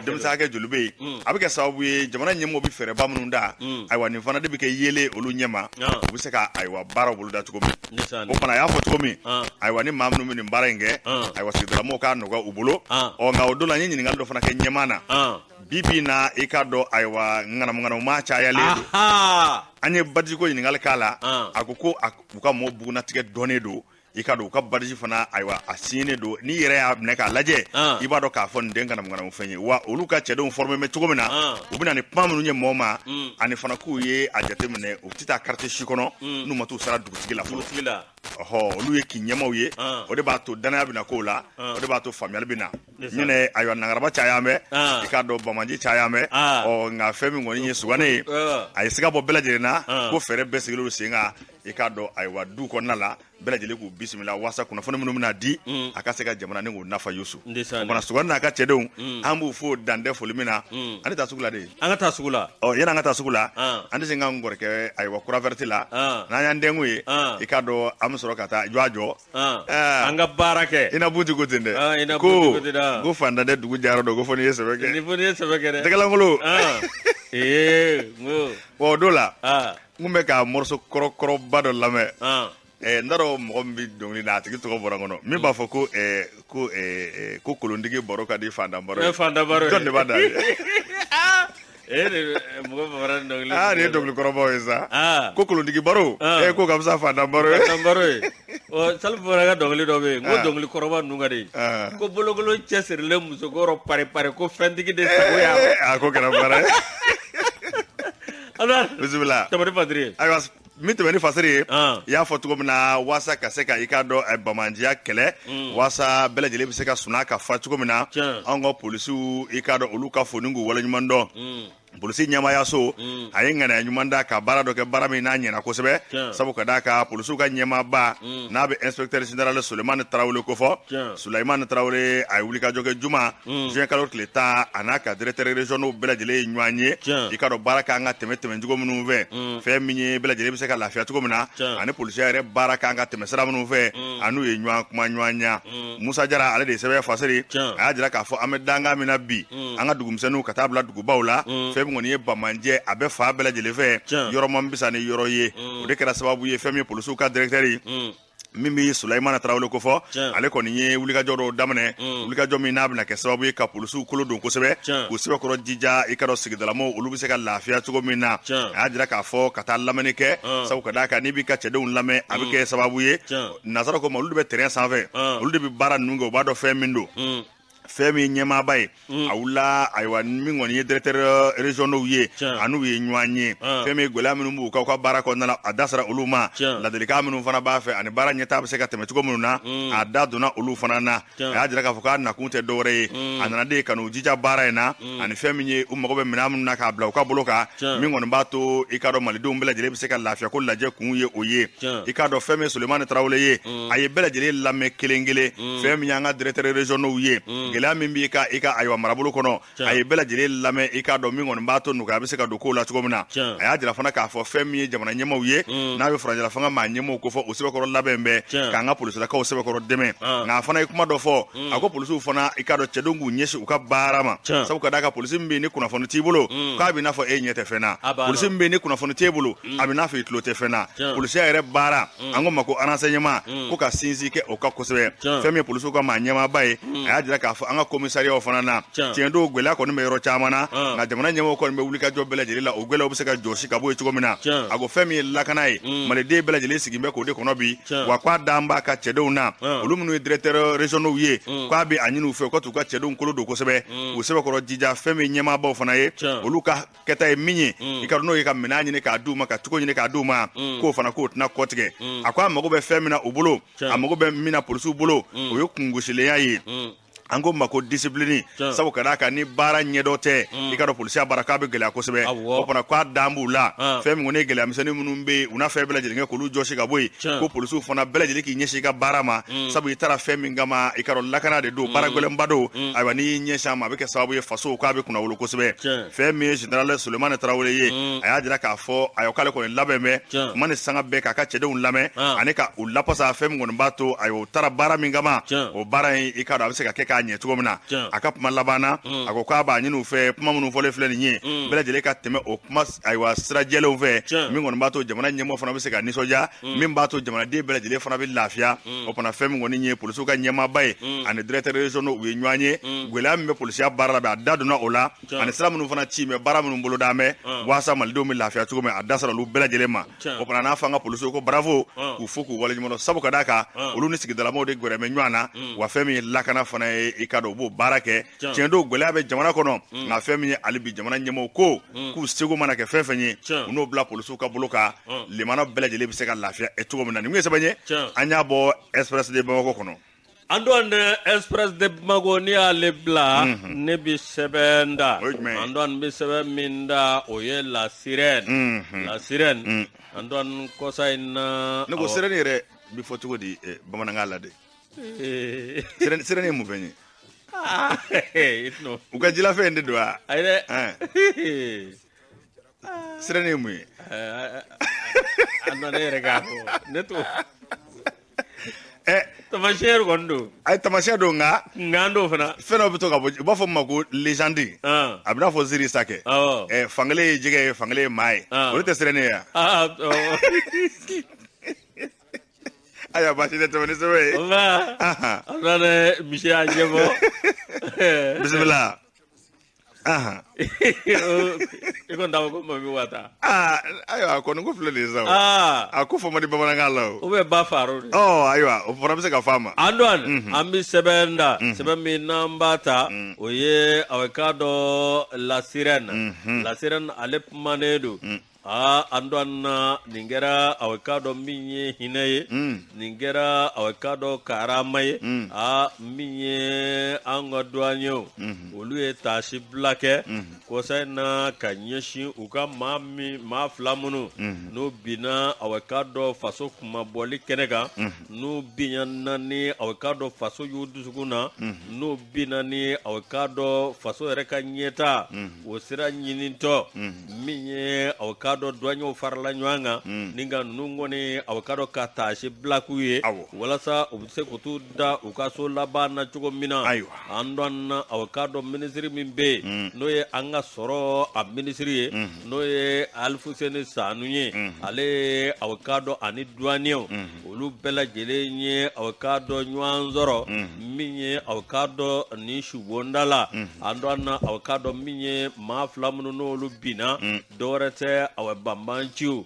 denmisɛn hakɛ joli bɛ yen a bɛ kɛ sababu ye jamana ɲɛmɔgɔw bɛ fɛɛrɛba minnu da ayiwa nin fana de bɛ kɛ yeelen olu ɲɛma u bɛ se ka ayiwa baaraw boloda cogo min o fana a y'a fɔ cogo min ayiwa ni maa minnu bɛ nin baara in kɛ ayiwa sigidalamɔgɔw k'a nɔgɔya u bolo nka o don la n ye ɲininkali dɔ fana kɛ ɲɛmaa na bibi na i k'a dɔn ayiwa ŋanamu maa cayalen don an ye badiji ko ɲininkali k'a la a ko u ka mɔgɔ bugunatigɛ dɔnnen don i ka don u ka badiji fana ayiwa a sinnen don n'i yɛrɛ y'a minɛ k'a lajɛ i b'a dɔn k'a fɔ nin den ŋanamu fɛn ye wa olu ka cɛdenw former bɛ cogo min na u bɛ na ni kuma minnu ye mɔgɔ ma ani fana k'u ye a jateminɛ u tɛ taa carte si kɔnɔ n'u ma t'u sara dugutigi la fɔlɔ olu ye k'i ɲɛmaw ye o de b'a to danaya bɛna k'o la o de b'a to faamuyali bɛna ɲinɛ ayiwa nangaraba caya mɛn i k'a dɔn bamaji caya mɛn nka fɛn min kɔni ye Sugane ye a ye siga bɔ bɛɛ lajɛlen na ko fɛɛrɛ bɛɛ sigilen don sen kan i k'a dɔn ayiwa du kɔnɔna la bɛɛ lajɛlen k'u bisimila walasa kunnafoni minnu bɛna di a ka se ka jamana ni k'o nafa Yusu o fana Sugane n'a ka cɛdenw an b'u fo dantɛ foli min na an tɛ taa sugu la de an ka taa sugu la yanni an ka taa sugu la an tɛ se ka n kɔrɔkɛ ayiwa kura vɛrɛti la n'an y'an denw ye i k'a dɔn an bɛ sɔrɔ ka taa jɔ an ka baara kɛ i na buti ko ten dɛ ko fantanden dugu jayɔrɔ dɔn ko fɔ n'i ye sɛbɛ kɛ dɛ tɛgɛlankolon bon o don la n kun bɛ ka morceau kɔrɔkɔrɔba dɔ lamɛn n t'a dɔn mɔgɔ min bɛ dɔnkili da a tigi tɔgɔ bɔra n kɔnɔ min b'a fɔ ko kolondigi baro ka di fantan baro ye jɔn de b'a da nin ye dɔnkili kɔrɔbaw ye sa ko kolondigi baro ko ka fisa fantan baro ye Salif Fana ka dɔnkili dɔ bɛ yen ko dɔnkili kɔrɔba ninnu ka di ko bolokolo cɛsirilen musokɔrɔ pari ko fɛntigi de sago y'a ko kɛra baara ye bisimila tamari fadiri ayiwa min tɛmɛ ni fasiri ye i y'a fɔ cogo min na walasa ka se ka i k'a dɔn bamanjiya kɛlɛ walasa bɛɛ lajɛlen bɛ se ka suna ka fa cogo min na anw ka polisiw i k'a dɔn olu ka foni k'u waleɲuman dɔn polisi ɲɛmaayaso a ye ŋaniya ɲuman da ka baara dɔ kɛ baara min n'a ɲɛna kosɛbɛ sabu ka d'a kan polisiw ka ɲɛmaaba n'a bɛ inspecteur général Sulemani Tarawele ko fɔ Sulemani Tarawele a ye wulikajɔ kɛ juma juin kalo tile 10 a n'a ka directeur régionaux bɛɛ lajɛlen ye ɲɔgɔn ye i ka dɔn baara kan ka tɛmɛ cogo minnu fɛ fɛn min ye bɛɛ lajɛlen bɛ se ka lafiya cogo min na ani polisiya yɛrɛ baara kan ka tɛmɛ sira minnu fɛ an'u ye ɲɔgɔn kuma ɲɔgɔn ɲa Musa Jara ale de ye sɛbɛn fasiri a y'a jira k'a fɔ an bɛ dangan min na bi an ka dugumisɛnninw ka taa bila dugubaw la fɛn min kɔni ye bamanjɛ a bɛ fa bɛɛ lajɛlen fɛ yɔrɔ man bisa ni yɔrɔ ye o de kɛra sababu ye fɛn min ye polisiw ka directeur ye min bɛ Sulemani Tarawele ko fɔ ale kɔni ye wulikajɔ dɔw daminɛ wulikajɔ min n'a bɛna kɛ sababu ye ka polisiw kolo don kosɛbɛ k'u sɛbɛkɔrɔ jija i ka dɔn sigidalamɔgɔw olu bɛ se ka lafiya cogo min na a y'a jira k'a fɔ ka taa lamɛnni kɛ sabu ka d'a kan n'i b'i ka cɛdenw lamɛn a bɛ kɛ sababu ye nazara ko ma olu de bɛ terrain sanfɛ olu de bɛ baara ninnu kɛ u b'a dɔn fɛn min don fɛn min ɲɛmaaba ye a wulila ayiwa min kɔni ye directeur régionaux ye an'u ye ɲɔgɔn ye fɛn min gɛlɛya minnu b'u k'aw ka baara kɔnɔna la a da sera olu ma ladilikan minnu fana b'a fɛ ani baara ɲɛtaa bɛ se ka tɛmɛ cogo minnu na a da donna olu fana na a y'a jira k'a fɔ k'a nakun tɛ dɔwɛrɛ ye a nana de ka n'u jija baara in na ani fɛn min ye u mago bɛ minɛn minnu na k'a bila u ka bolo kan min kɔni b'a to i k'a dɔn malidenw bɛɛ lajɛlen bɛ se ka lafiya ko lajɛ kun ye o ye i k'a dɔn fɛn min ye Sulemani Tarawele ye a ye bɛɛ lajɛlen lamɛn kelen kelen fɛn min y'an ka directeur régionaux ye gɛlɛya min b'i ka ayiwa marabolo kɔnɔ a ye bɛɛ lajɛlen lamɛn i k'a dɔn min kɔni b'a to nɔgɔya bɛ se ka don kow la cogo min na a y'a jira fana k'a fɔ fɛn min ye jamana ɲɛmaaw ye n'a bɛ farajɛla fanga maa ɲɛmaaw ko fɔ o sɛbɛkɔrɔ labɛn bɛɛ k'an ka polisilakaw sɛbɛkɔrɔ dɛmɛ nka a fana ye kuma dɔ fɔ a ko polisiw fana i k'a dɔn cɛdenw k'u ɲɛsin u ka baara ma sabu ka d'a kan polisi min bɛ yen ni kunnafoni t'i bolo k'a bɛ n'a fɔ e ɲɛ tɛ fɛn na polisi min bɛ yen ni kunnafoni t'e bolo a bɛ n'a fɔ i tulo tɛ fɛn na polisiya yɛrɛ baara an ko ma ko renseignement ko ka sinsin kɛ o ka kosɛbɛ fɛn min ye polisiw ka maa ɲɛmaaba ye a y'a jira k'a fɔ an ka commissariat fana na tiɲɛ don gɛlɛya kɔni bɛ yɔrɔ caman na nka jamana ɲɛmɔgɔ kɔni bɛ wuli ka jɔ bɛɛ lajɛlen la o gɛlɛyaw bɛ se ka jɔsi ka bɔ yen cogo min na a ko fɛn min ye lakana ye maliden bɛɛ lajɛlen sigin bɛ k'o de kɔnɔ bi wa k'a dan b'a ka cɛdenw na olu minnu ye directeur régionaux ye k'a bɛ a ɲini u fɛ u ka t'u ka cɛdenw kolo don kosɛbɛ u sɛbɛkɔrɔ jija fɛn min ɲɛmaabaw fana ye olu ka kɛta ye min ye i ka n'o ye ka minɛn ɲini k'a d'u ma ka cogo ɲini k'a d'u ma k'o fana k'o tɛna kɔ tigɛ a ko a mago bɛ fɛn min na u bolo a mago bɛ min na polisiw bolo o ye kungosileya ye an ko ma ko discipline sabu ka d'a kan ni baara ɲɛdɔ tɛ i ka dɔn polisiya baara k'a bɛ gɛlɛya kosɛbɛ o fana k'a dan b'u la fɛn min kɔni ye gɛlɛyamisɛnnin minnu bɛ yen u n'a fɛn bɛɛ lajɛlen kɛ k'olu jɔsi ka bɔ yen ko polisiw fana bɛɛ lajɛlen k'i ɲɛsin i ka baara ma sabu i taara fɛn min kama i ka dɔn lakana de don baara gɛlɛnba don ayiwa n'i y'i ɲɛsin a ma a bɛ kɛ sababu ye faso k'a bɛ kunna wolo kosɛbɛ fɛn min ye général Sulemani Tarawele ye a y'a jira k'a fɔ ayiwa k'ale kɔni labɛn bɛ kuma ni sanga bɛɛ k'a ka cɛdenw lamɛn ani ka u lapasa fɛn min kɔni b'a to ayiwa u taara baara min kama o baara in i ka dɔn a bɛ se ka kɛ k'a ɲɛ cogo min na a ka kuma laban na a ko k'a b'a ɲini u fɛ kuma minnu fɔlen filɛ nin ye bɛɛ lajɛlen ka tɛmɛ o kuma ayiwa sira jɛlenw fɛ min kɔni b'a to jamana ɲɛmɔgɔ fana bɛ se ka nisɔndiya min b'a to jamanaden bɛɛ lajɛlen fana bɛ lafiya o fana fɛn min kɔni ye polisiw ka ɲɛmaaba ye ani directeur régionaux u ye ɲɔgɔn ye gɛlɛya min bɛ polisiya baara la bɛ a da donna o la ani sira minnu fana ci mɛ baara minnu bolo d'an bɛ walasa malidenw bɛ lafiya cogo min a da sera olu bɛɛ lajɛlen ma o fana n'a fɔ an ka polisiw ko bravo k'u fo k'u waleɲuman sabu ka d'a kan olu ni sigidalamaw de gɛrɛmɛ ɲɔgɔn na wa fɛn min ye lakana fana ye i ka dɔn u b'o baara kɛ tiɲɛ don gɛlɛya bɛ jamana kɔnɔ nka fɛn min ye hali bi jamana ɲɛmɔgɔw ko k'u seko mana kɛ fɛn fɛn ye u n'o bila polisiw ka bolo kan limana bɛɛ lajɛlen bɛ se ka lafiya cogo min na nin kun ye sɛbɛn ye an y'a bɔ Express de Bamako kɔnɔ an don Express de Bamako n'i y'ale bila ne bɛ sɛbɛn da an don bɛ sɛbɛn min da o ye La Sirène La Sirène an don kɔsa in na ne ko sirène yɛrɛ bɛ fɔ cogo di bamanankan la de sirène ye mun fɛn ye u ka jilafɛn de don wa ayi dɛ sirène ye mun ye an don ne yɛrɛ k'a fɔ ne to tamasiyɛn kɔni don ayi tamasiyɛn don nka an don fana fɛn dɔ bɛ to ka bɔ u b'a fɔ ma ko légende a bɛ n'a fɔ Ziri Sakɛ fankelen ye jɛgɛ ye fankelen ye maa ye olu tɛ sirène ye wa ayiwa baasi tɛ tɛmɛ ni sɛbɛn ye an don ne misi y'a ɲɛbɔ bisimila i kɔni t'a fɔ ko mami wata ayiwa a kɔni ko filɛ nin ye sa a ko fɔ man di bamanankan la o bɛ ba faro de ayiwa o fana bɛ se ka fɔ a ma an don an bɛ sɛbɛn da sɛbɛn min n'an b'a ta o ye a bɛ k'a dɔn La Sirène La Sirène ale kumanen don an don na nin kɛra a bɛ k'a dɔn min ye hinɛ ye nin kɛra a bɛ k'a dɔn karama ye min ye an ka douane ye olu ye tasi bila kɛ kɔsa in na ka ɲɛsin u ka maa fila minnu n'u binna a bɛ k'a dɔn faso kumabɔli kɛnɛ kan n'u binna ni a bɛ k'a dɔn faso y'u dusukun na n'u binna ni a bɛ k'a dɔn faso yɛrɛ ka ɲɛta o sira ɲinitɔ min ye a bɛ k'a dɔn douaniers farala ɲɔgɔn kan ni ka ninnu kɔni a bɛ k'a dɔn ka tasi bila k'u ye walasa u bɛ se k'u t'u da u ka so laban na cogo min na an don na a bɛ k'a dɔn minisiri min bɛ yen n'o ye an ka sɔrɔ a minisiri ye n'o ye Alfuseni Sanu ye ale ye a bɛ k'a dɔn ani douaniers olu bɛɛ lajɛlen ye a bɛ k'a dɔn ɲɔgɔn sɔrɔ min ye a bɛ k'a dɔn ni subonda la an don na a bɛ k'a dɔn min ye maa fila minnu n'olu binna dɔwɛrɛ tɛ a bɛ banbanciw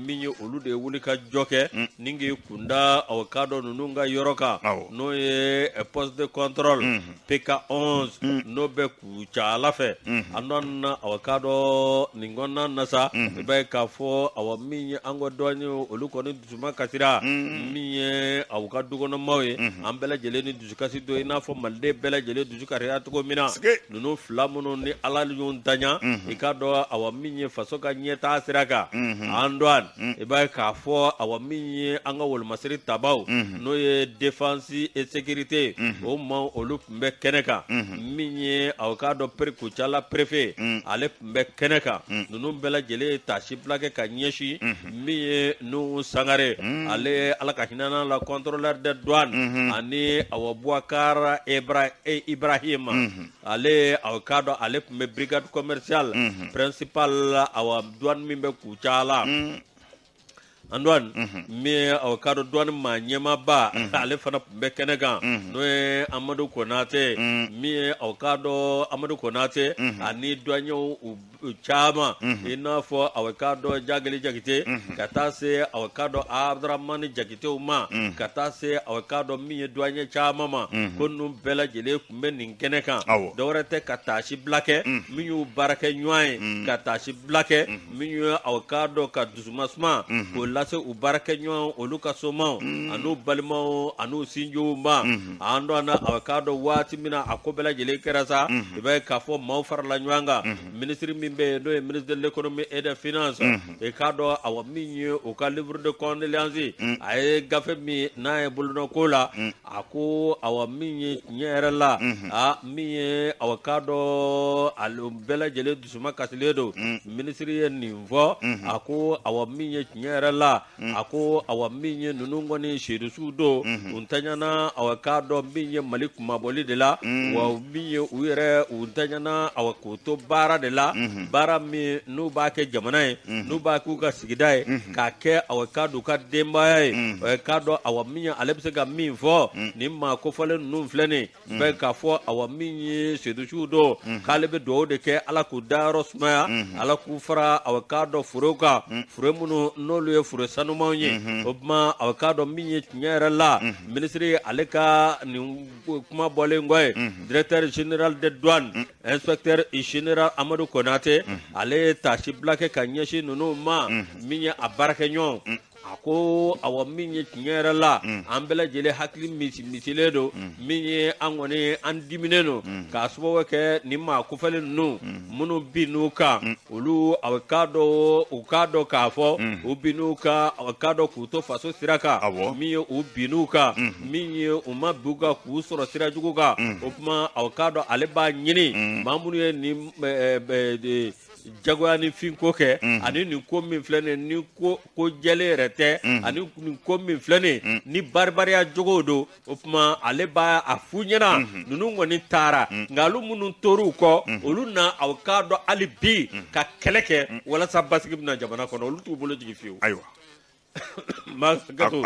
min ye olu de ye wuli ka jɔ kɛ ni k'i kunda a bɛ k'a dɔn ninnu ka yɔrɔ kan n'o ye poste de contrôle PK11 n'o bɛ Kucala ala fɛ an don na a bɛ k'a dɔn nin kɔnɔna na sa i b'a ye k'a fɔ awɔ min ye an ka douaniers olu kɔni dusuma kasira min ye aw ka dukɔnɔmaw ye an bɛɛ lajɛlen ni dusukasi don i n'a fɔ maliden bɛɛ lajɛlen dusu kariya cogo min na ninnu fila minnu ni ala y'u daɲa i k'a dɔn awɔ min ye faso ka ɲɛtaa sira kan Antoine i b'a ye k'a fɔ awa min ye an ka wolomasiri tabaw n'o ye défense et sécurité o ma olu tun bɛ kɛnɛ kan min ye aw k'a dɔn Kucala préfet ale tun bɛ kɛnɛ kan ninnu bɛɛ lajɛlen ye taasibila kɛ ka ɲɛsin min ye Nuhu Sangare ale ala ka hinɛ la contrôleur des douanes ani awa Boubacar Ibrahima ale aw k'a dɔn ale tun bɛ brigade commerciale principale awa douane min bɛ Kucala Antoine min aw k'a dɔn douane maa ɲɛmaaba ale fana tun bɛ kɛnɛ kan n'o ye Amadu Konate min ye aw k'a dɔn Amadu Konate ani douaniers caman i n'a fɔ aw k'a dɔn Jageli Jakite ka taa se aw k'a dɔn Abdramani Jakitew ma ka taa se aw k'a dɔn min ye douanier caman ma ko ninnu bɛɛ lajɛlen tun bɛ nin kɛnɛ kan dɔwɛrɛ tɛ ka taasibila kɛ min y'u baarakɛ ɲɔgɔn ye ka taasibila kɛ min ye aw k'a dɔn ka dusumasuma k'o lase u baarakɛ ɲɔgɔn olu ka somaw an'u balimaw an'u sinjiw ma an dɔn na aw k'a dɔn waati min na a ko bɛɛ lajɛlen kɛra sa i b'a ye k'a fɔ maaw farala ɲɔgɔn kan minisiri min bɛ yen n'o ye ministre de l'économie et des finances i k'a dɔn awa min ye o ka livre de condoléance a ye gafe min n'a ye bolonɔ ko la a ko awa min ye tiɲɛ yɛrɛ la min ye awa k'a dɔn ale bɛɛ lajɛlen dusuma kasilen don minisiri ye nin fɔ a ko awa min ye tiɲɛ yɛrɛ la a ko awa min ye ninnu kɔni seedusiw don u ntanyana awa k'a dɔn min ye Mali kumabɔli de la wa min ye u yɛrɛ u ntanyana awa k'o to baara de la baara min n'u b'a kɛ jamana ye n'u b'a k'u ka sigida ye k'a kɛ awa k'a dɔn u ka denbaya ye k'a dɔn awa min ye ale bɛ se ka min fɔ nin maa kofɔlen ninnu filɛ nin bɛ k'a fɔ awa min ye seedusiw don k'ale bɛ dugawu de kɛ ala k'u dayɔrɔ sumaya ala k'u fara awa k'a dɔn foro kan foro minnu n'olu ye foro sanumanw ye o tuma aw k'a dɔn min ye tiɲɛ yɛrɛ la minisiri ale ka nin kuma bɔlen kɔ ye directeur général des douanes inspecteur général Amadu Konate ale ye taasibila kɛ ka ɲɛsin ninnu ma min ye a baarakɛ ɲɔgɔn a ko awa min ye tiɲɛ yɛrɛ la an bɛɛ lajɛlen hakili misilen don min ye an kɔni an diminen don k'a sababu kɛ nin maa kofɔlen ninnu minnu bin n'u kan olu aw k'a dɔn u k'a dɔn k'a fɔ u bin n'u kan aw k'a dɔn k'u to faso sira kan min ye u bin n'u kan min ye u ma bin u kan k'u sɔrɔ sira jugu kan o tuma aw k'a dɔn ale b'a ɲini maa minnu ye nin jagoya ni finko kɛ ani nin ko min filɛ nin ni ko jɛlen yɛrɛ tɛ ani nin ko min filɛ nin ni baribariya jogow don o tuma ale b'a a fu ɲɛna ninnu kɔni taara nka olu minnu tor'u kɔ olu na aw k'a dɔn hali bi ka kɛlɛ kɛ walasa basigi bɛna jamana kɔnɔ olu t'u bolo jigin fiyewu. Ayiwa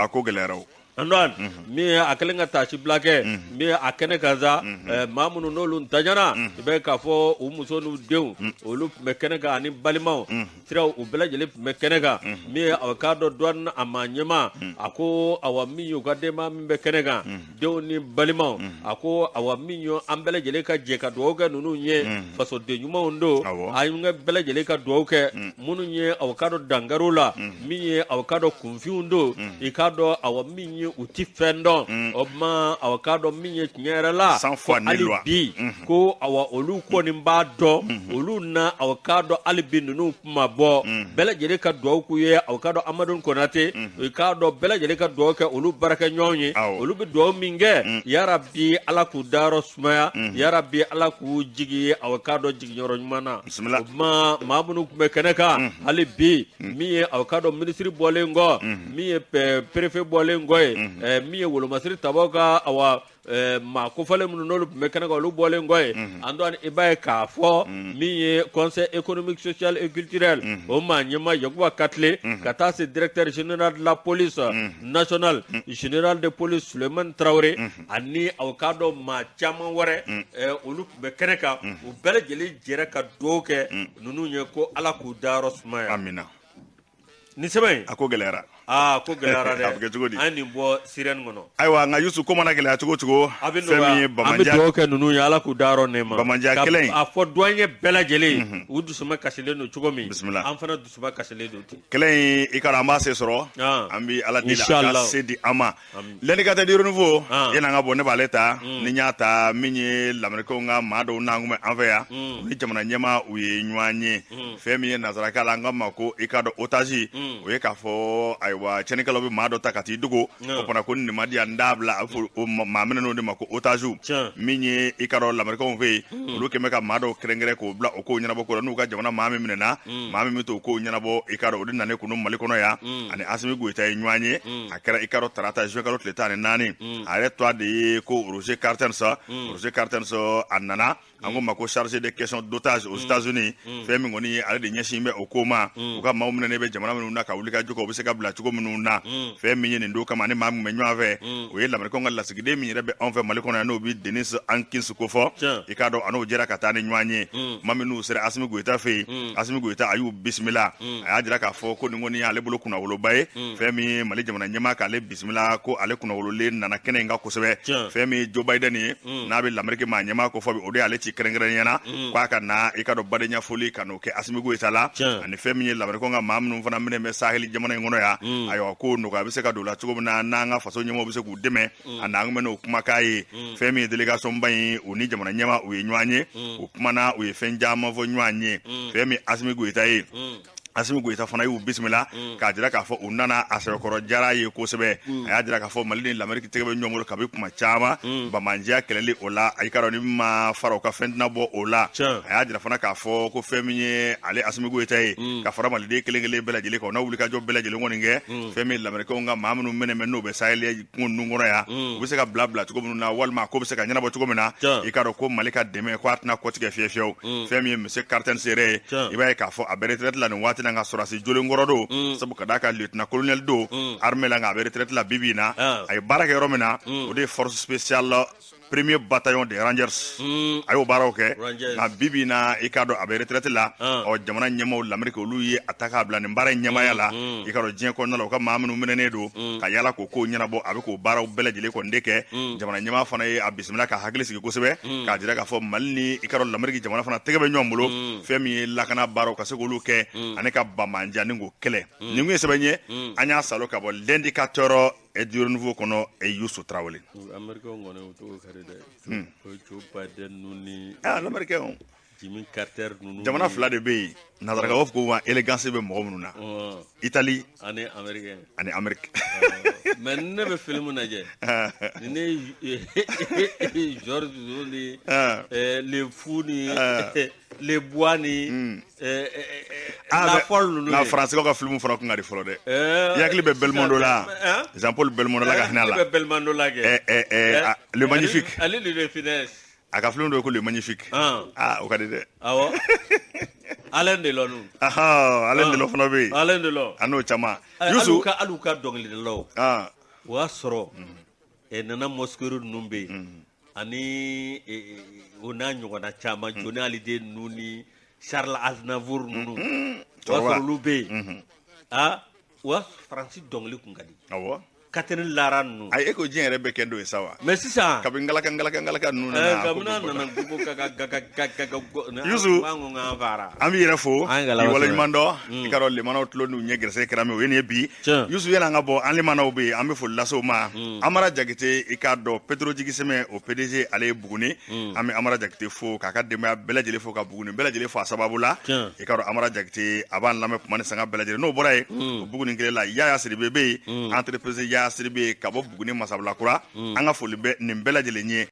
a ko gɛlɛyara o. Antoine min ye a kɛlen ka taasibila kɛ min ye a kɛnɛ kan sa maa minnu n'olu ntanyana i bɛ k'a fɔ u muso n'u denw olu tun bɛ kɛnɛ kan ani balimaw siraw u bɛɛ lajɛlen tun bɛ kɛnɛ kan min ye aw k'a dɔn douane a maa ɲɛma a ko awa min ye u ka denbaya min bɛ kɛnɛ kan denw ni balimaw a ko awa min ye an bɛɛ lajɛlen ka jɛ ka dugawu kɛ ninnu ye fasoden ɲumanw don an ka bɛɛ lajɛlen ka dugawu kɛ minnu ye aw k'a dɔn dankariw la min ye aw k'a dɔn kunfinw don i k'a dɔn awa min ye u ti fɛn dɔn o tuma aw k'a dɔn min ye tiɲɛ yɛrɛ la hali bi ko awa olu kɔni b'a dɔn olu na aw k'a dɔn hali bi ninnu kuma bɔ bɛɛ lajɛlen ka dugawu k'u ye aw k'a dɔn Amadu Konate i k'a dɔn bɛɛ lajɛlen ka dugawu kɛ olu baarakɛ ɲɔgɔn ye olu bɛ dugawu min kɛ yarabi ala k'u dayɔrɔ sumaya yarabi ala k'u jigi aw k'a dɔn jiginyɔrɔ ɲuman na o tuma maa minnu tun bɛ kɛnɛ kan hali bi min ye aw k'a dɔn minisiri bɔlen kɔ min ye préfet bɔlen kɔ ye min ye wolomasiri tabaw ka awa maa kofɔlen minnu n'olu tun bɛ kɛnɛ kan olu bɔlen kɔ ye an dɔn i b'a ye k'a fɔ min ye conseil économique social et culturel o maa ɲɛma Yakuba Katile ka taa se directeur général de la police nationale général de police Suleiman Traoré ani aw k'a dɔn maa caman wɛrɛ olu tun bɛ kɛnɛ kan u bɛɛ lajɛlen jɛra ka dugawu kɛ ninnu ye ko ala k'u dayɔrɔ sumaya. Amina. Ni sɛbɛn a ko gɛlɛyara. ko gɛlɛyara dɛ a bɛ kɛ cogo di an nin bɔ sirɛni kɔnɔ ayiwa nka Yusu ko mana gɛlɛya cogo cogo fɛn min ye an bɛ Bamanja dugawu kɛ ninnu ye Ala k'u dayɔrɔ nɛɛma Bamanja kelen in a fɔ douanier bɛɛ lajɛlen u dusuma kasilen don cogo min Bisimila. an fana dusuma kasilen don ten kelen in i ka dɔn an b'a se sɔrɔ an bɛ Ala deli a ka Inshallah. se di an ma l'indicateur du renouveau Ah. yan'an ka bɔ ne b'ale ta ni n y'a ta min ye lamɛnnikɛnw ka maa dɔw n'an kun bɛ an fɛ yan u ni jamana ɲɛmaa u ye ɲɔgɔn ye fɛn min ye nansarakan la an ka ma ko i ka dɔn otage o ye k'a fɔ ayiwa cɛnnikɛlaw bɛ maa dɔ ta ka t'i dogo o fana ko nin ma di yan n t'a bila a bɛ fɔ o maa minɛnw de ma ko otage Tiɲɛ. min ye i ka dɔn lamɛnnikɛnw fɛ yen olu kɛn bɛ ka maa dɔw kɛrɛnkɛrɛn k'o bila o kow ɲɛnabɔ ko la n'u ka jamana maa min minɛna maa min bɛ t'o kow ɲɛnabɔ i ka dɔn o de nalen kunu Mali kɔnɔ yan ani Asimi Goyita ye ɲɔgɔn ye a kɛra i ka dɔn tarata juin kalo tile 14 a yɛrɛ tɔ de ye ko Roger Cartens a nana an ko ma ko chargé de question d'otage aux États-Unis fɛn min kɔni ye ale de ɲɛsin bɛ o ko ma u ka maaw minɛnen bɛ jamana minnu na ka wuli ka jɔ u bɛ se ka bila cogo minnu na fɛn min ye nin don kama ani maa min bɛ ɲɔgɔn fɛ o ye lamɛnnikɛnw ka lasigiden min yɛrɛ bɛ anw fɛ Mali kɔnɔ yan n'o bɛ Denis Ankins ko fɔ i k'a dɔn a n'o jɛra ka taa ni ɲɔgɔn ye maa minnu sera Asimi Goyita fɛ yen Asimi Goyita a y'u bisimila a y'a jira k'a fɔ ko nin kɔni y'ale bolo kunnawoloba ye fɛn min ye Mali jamana ɲɛmaa k'ale bisimila ko ale kunnawololen nana kɛnɛ in kan kosɛbɛ fɛn min ye Joe Biden ye n'a bɛ l'Amérique maa ɲɛmaa ko fɔ o de y'ale ci kɛrɛnkɛrɛnnenya na k'a ka na i ka dɔn baden ɲɛfɔli ka n'o kɛ Asimi Goyita la ani fɛn min ye lamɛnnikɛnw ka maa minnu fana minɛ bɛ Sahel jamana in kɔnɔ yan ayiwa ko nɔgɔya bɛ se ka don o la cogo min na n'an ka faso ɲɛmaaw bɛ se k'u dɛmɛ a n'an bɛ n'o kumakan ye fɛn min ye délégation ba in u ni jamana ɲɛmaa u ye ɲɔgɔn ye u kumana u ye fɛn caman fɔ ɲɔgɔn ye fɛn min Asimi Goyita ye Asimi Goyita fana y'u bisimila k'a jira k'a fɔ u nana a sɛbɛkɔrɔ jara ye kosɛbɛ a y'a jira k'a fɔ Mali ni l'Amérique tɛgɛ bɛ ɲɔgɔn bolo kabi kuma caman Bamanja kɛlɛli o la a ka dɔn ni ma fara o ka fɛn tɛna bɔ o la a y'a jira fana k'a fɔ ko fɛn min ye ale Asimi Goyita ye ka fara maliden kelen kelen bɛɛ lajɛlen kan o n'a wulikajɔ bɛɛ lajɛlen kɔni kɛ fɛn min l'Américains ka maa minnu minɛ n'o bɛ Sahel kungo ninnu kɔnɔ yan u bɛ se ka bila cogo minnu na walima ko bɛ se ka ɲɛnabɔ cogo min na i ka dɔn ko Mali ka dɛmɛ ko a tɛna kɔtigɛ fiyewu fiyewu fɛn min ye monsieur Cartens yɛrɛ ye i b'a ye k'a fɔ a bɛ retraite la nin waati na nka sɔrɔdasi jolen kɔrɔ don sabu ka d'a kan lieutenant colonel don armée la nka a bɛ retraite la bi bi in na a ye baara kɛ yɔrɔ min na o de ye force spéciale premier bataillon des Rangers a y'o baaraw kɛ nka bi bi in na i k'a dɔn a bɛ retraite la jamana ɲɛmaaw l'Amérique olu ye a ta k'a bila nin baara in ɲɛmaaya la i k'a dɔn diɲɛ kɔnɔna la u ka maa minnu minɛnen don ka yala k'o kow ɲɛnabɔ a bɛ k'o baaraw bɛɛ lajɛlen kɔni de kɛ jamana ɲɛmaa fana ye a bisimila ka hakili sigi kosɛbɛ k'a jira k'a fɔ Mali ni i k'a dɔn l'Amérique jamana fana tɛgɛ bɛ ɲɔgɔn bolo fɛn min ye lakana baaraw ka se k'olu kɛ ani ka Bamanja ni k'o kɛlɛ nin kun ye sɛbɛn ye an y'a salo ka bɔ l'indicateur du renouveau kɔnɔ Youssou Traoré Américains kɔni o t'o kɛra dɛ o Joe Biden ninnu ni l'Américain Jimmy Carter ninnu jamana fila de bɛ yen nazaraka b'a fɔ ko wa élégance bɛ mɔgɔ minnu na Italie ani Amérique mais ne bɛ film lajɛ ni ne George ni les fous ni les bois ni la folle ninnu na français ka film fana kun ka di fɔlɔ dɛ i hakili bɛ Belmondo la Jean Paul Belmondo la ka hinɛ la Belmondo la kɛ le magnifique ale de finesse a ka film dɔ ko le magnifique o ka di dɛ awɔ Alain Delon Alain Delon fana bɛ yen Alain Delon a n'o caman Youssou hali ka dɔnkilidalaw o y'a sɔrɔ Nana Mouskourou ninnu bɛ yen ani o n'a ɲɔgɔnna caman Johnny Hallyday ninnu ni Charles Aznavour ninnu o y'a sɔrɔ olu bɛ yen o y'a Faransi dɔnkili kun ka di Catherine Lara ninnu ayi e ko diɲɛ yɛrɛ bɛɛ kɛ n'o ye sa wa mais sisan kabini ngalaka ninnu kabini nana gugu Youssou an b'i yɛrɛ fo i waleɲuman dɔn i ka dɔn limanaw tulo n'u ɲɛ gɛrɛsɛgɛ kɛra min o ye nin ye bi Youssou yan'an ka bɔ an limanaw bɛ yen an bɛ foli lase o ma Amara Jakite i k'a dɔn Petro Jigisɛmɛ o PDG ale ye Buguni an bɛ Amara Jakite fo k'a ka denbaya bɛɛ lajɛlen fo ka Buguni bɛɛ lajɛlen fo a sababu la i ka dɔn Amara Jakite a b'an lamɛn kuma ni sanga bɛɛ lajɛlen n'o bɔra yen o Buguni kelen la Yaya Sidibe bɛ yen entreprise Yaya Sidibe ka bɔ Buguni Masabulakura an ka foli bɛ nin bɛɛ lajɛlen ye